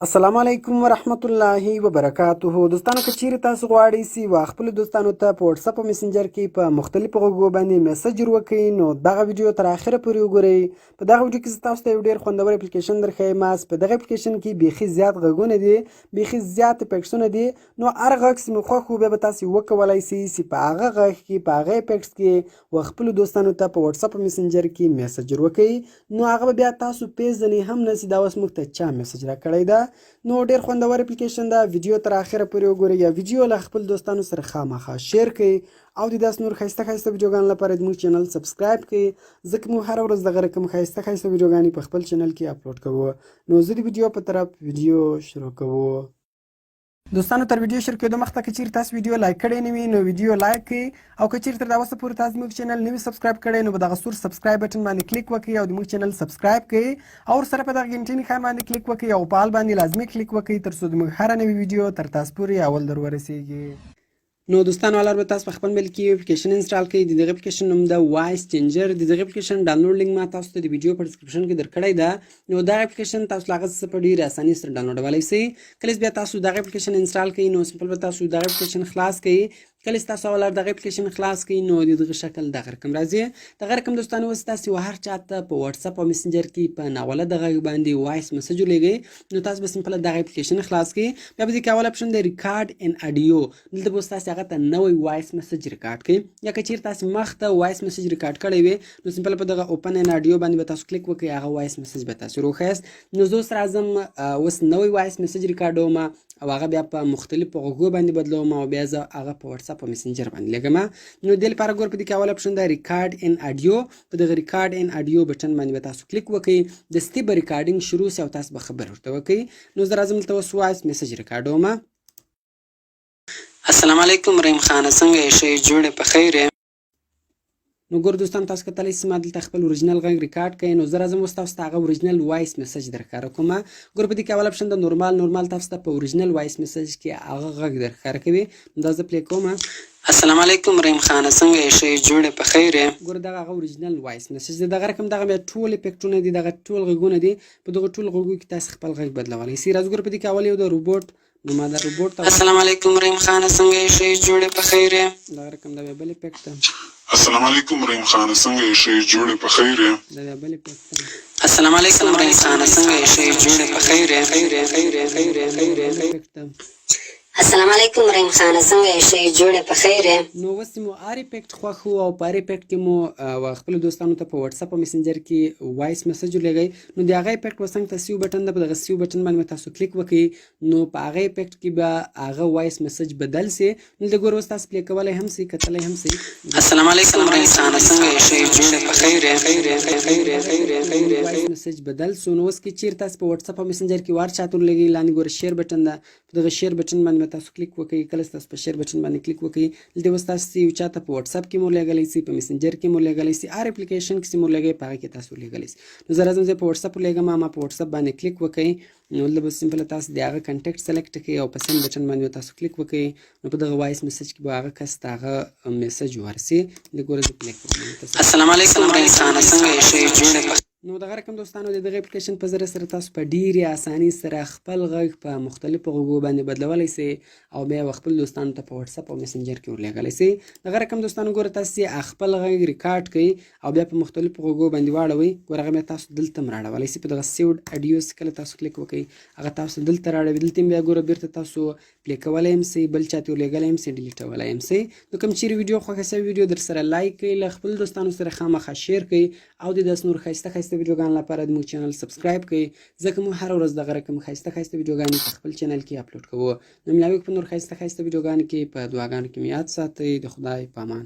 السلام علیکم ورحمت الله وبرکاته. دوستانو که چیرې تاسو غواړئ چې خپلو دوستانو ته په واتساپ او مسنجر کې په مختلفو غږو باندې میسج ورکړئ نو دغه ویډیو تر اخره پورې وګورئ. په دغه ویډیو کې زه تاسو ته یو ډېر خوندور اپلیکیشن درښیم. په دغه اپلیکیشن کې بیخي زیات غږونه دي، بیخي زیات افیکټسونه دي. نو هر غږ چې مو خوښ وي بیا به تاسو وکولی سئ چې په هغه غږ کې په هغه افیکټس کې خپلو دوستانو ته په واتساپ او مسنجر کې میسج ورکړئ. نو هغه به بیا تاسو پیژنئ هم نه چې دا اوس موږ ته چا میسج راکړی ده. نو ډیر خوندور اپلیکیشن ده. ویډیو تر اخره پورې وګورئ یا ویډیو له خپل دوستانو سره خامخا شیر کړئ او د داس نور ښایسته ښایسته ویډیوګانو لپاره زموږ چینل سبسکرایب کړئ ځکه موږ هره ورځ دغه رقم ښایسته ښایسته ویډیوګانې په خپل چینل کې اپلوډ کوو. نو زه د ویډیو په طرف ویډیو شروع کوو. دوستانو تر ویډیو شروع کېدو مخکې که چیرې تاسو ویډیو لایک کړی نه وي نو ویډیو لایک کړئ او که چیرې تر دا وسه پورې تاسو زموږ چینل نه وي سبسکرایب کړی نو په دغه سور سبسکرایب بټن باندې کلیک وکړئ او زموږ چینل سبسکرایب کړئ او ورسره په دغه غنټې نښان باندې کلیک وکړئ او په آل باندې لازمي کلیک وکړئ تر څو زموږ هره نوې ویډیو تر تاسو پورې اول در ورسیږي. نو دوستانو الار به تاسو په خپل موبایل کې اپلیکیشن انسټال کړئ. د دغه اپلیکیشن نوم ده وایس چینجر. د دغه اپلیکیشن ډاونلوډ لینک ما تاسو ته د ویډیو په ډسکرپشن کې درکړی ده. نو دا اپلیکیشن تاسو له هغه څخه په ډېرې اسانۍ سره ډاونلوډولی سئ. کله چې بیا تاسو دغه اپلیکیشن انسټال کړئ نو سمپل به تاسو دغه اپلیکیشن خلاص کړئ. کله چې تاسو اول دغه اپلیکیشن خلاص کړئ نو د دغه شکل دغه رقم راځي. دغه رقم دوستانو اوس تاسو هر چاته په واتساپ او مسنجر کې په ناوله دغه باندې وایس میسج ولېږئ. نو تاسو به سمپل دغه اپلیکیشن خلاص کړئ. بیا به دې کې اول اپشن دی ریکارډ ان اډیو. دلته به تاسو هغه ته نوی وایس میسج ریکارډ کړئ یا که چیرې تاسو مخته وایس میسج ریکارډ کړی وي نو سمپل په دغه اوپن ان اډیو باندې به تاسو کلیک وکړئ. هغه وایس میسج به تاسو روښیاست. نو زه اوس راځم اوس نوی وایس میسج ریکارډوم او هغه بیا په مختلفو غږو باندې بدلوم او بیا زه هغه په واتساپ او مسنجر باندې لګم. نو دې لپاره ګور په دې کې اول اپشن دی ریکارډ ان اډیو. په دغه ریکارډ ان اډیو بټن باندې به تاسو کلیک وکړئ. دستي به ریکارډینګ شروع سي او تاسو به خبر ورته وکړئ. نو زه راځم دلته اوس وایس میسج ریکارډوم. السلام علیکم رحیم خانه څنګه یې ښه جوړې په خیر یې. نو ګور دوستان تاسو کتلی سئ ما دلته خپل اوریجنل غږ ریکارډ کړئ. نو زه راځم اوس تاسو ته هغه اوریجنل وایس میسج درښکاره کوم. ګور په دې کې اول اپشن ده نورمال تاسو ته په اوریجنل وایس میسج کې هغه غږ درښکاره کوي. دا زه پلی کوم. السلام علیکم رحیم خانه څنګه یې ښه جوړې په خیر یې. ګور دغه هغه اوریجنل وایس میسج دی. دغه رقم دغه بیا ټول افیکټونه دي، دغه ټول غږونه دي. په دغه ټول غږو کې تاسو خپل غږ بدلولی سئ. راځو ګور په دې کې اول یو د روبوټ نو ما دا روبوټ ته السلام علیکم رحیم خانه څنګه یې ښه جوړې په خیر یې. دغه رقم دا بیا بل افیکټ ده. السلام علیکم رحیم خانه څنګه یې ښه جوړې په خیر یې. دا بیا بل افیکټ ده. السلام علیکم رحیم خانه څنګه یې ښه جوړې په خیر یې. السلام علیکم رحیم خانه څنګه یې ښه جوړې په خیر یې. نو اوس مو هر افیکټ خوښ و او په هر افیکټ کې مو خپلو دوستانو ته په واتساپ او مسنجر کې وایس میسج ولېږئ. نو د هغه افیکټ وسنګ ته سیو بټن ده. په دغه سیو بټن باندې تاسو کلیک وکړئ. نو په هغه افیکټ کې به هغه وایس میسج بدل سي. نو د ګور اوس تاسو پلی کولی هم سئ، کتلی هم سئ. السلام علیکم رحیم خانه څنګه یې ښه جوړې په خیر یې. وایس میسج بدل سو. نو اوس کې چیرې تاسو په واتساپ او مسنجر کې وار چاته ولېږئ لاندې ګوره شیر بټن ده. په دغه شیر بټن باندې تاسو کلیک وکړئ. کله چې تاسو په شیر بټن باندې کلیک وکړئ دلته اوس تاسو یو چاته په واتساپ کې مو لېږلی سئ، په مسنجر کې مو لېږلی سئ، هر اپلیکیشن کې چې مو لېږئ په هغه کې تاسو لېږلی سئ. نو زه راځم زه په واتساپ ولېږم. ما په واتساپ باندې کلیک وکړئ. نو دلته به سمپل تاسو د هغه کنټیکټ سلیکټ کړئ او په سند بټن باندې تاسو کلیک وکړئ. نو په دغه وایس میسج کې به هغه کس ته هغه میسج ورسي. د ګوره زه پلی کوم. السلام علیکم رحیم خانه څنګه یې ښه جوړې په. نو دغه رقم دوستانو د دغه اپلیکیشن په ذریعه سره تاسو په ډېرې اسانۍ سره خپل غږ په مختلفو غږو باندې بدلولی سئ او بیا خپل دوستانو ته په واتساپ او مسنجر کې ورلېږلی سئ. دغه رقم دوستانو ګوره تاسو خپل غږ ریکارډ کړئ او بیا په مختلفو غږو باندې واړوئ. ګوره هغه بیا تاسو دلته هم راړولی سئ. په دغه سیوډ اډیو کله تاسو کلیک وکړئ هغه تاسو دلته راړوي. دلته بیا ګوره بیرته تاسو پلی کولی هم سئ، بل چاته ورلېږلی هم سئ، ډیلیټولی هم سئ. نو کوم چیرې ویډیو خوښه سوې ویډیو در سره لایک کړئ، له خپلو دوستانو سره خامخا شیر کړئ او د داسې نور ښایسته ښایسته ویډیوګانو لپاره زموږ چینل سبسکرایب کړئ ځکه موږ هره ورځ دغه رقم ښایسته ښایسته ویډیوګانې په خپل چینل کې اپلوډ کوو. نو ملاوي په نور ښایسته ښایسته ویډیوګانو کې په دعاګانو کې مې یاد ساتئ. د خدای په امان.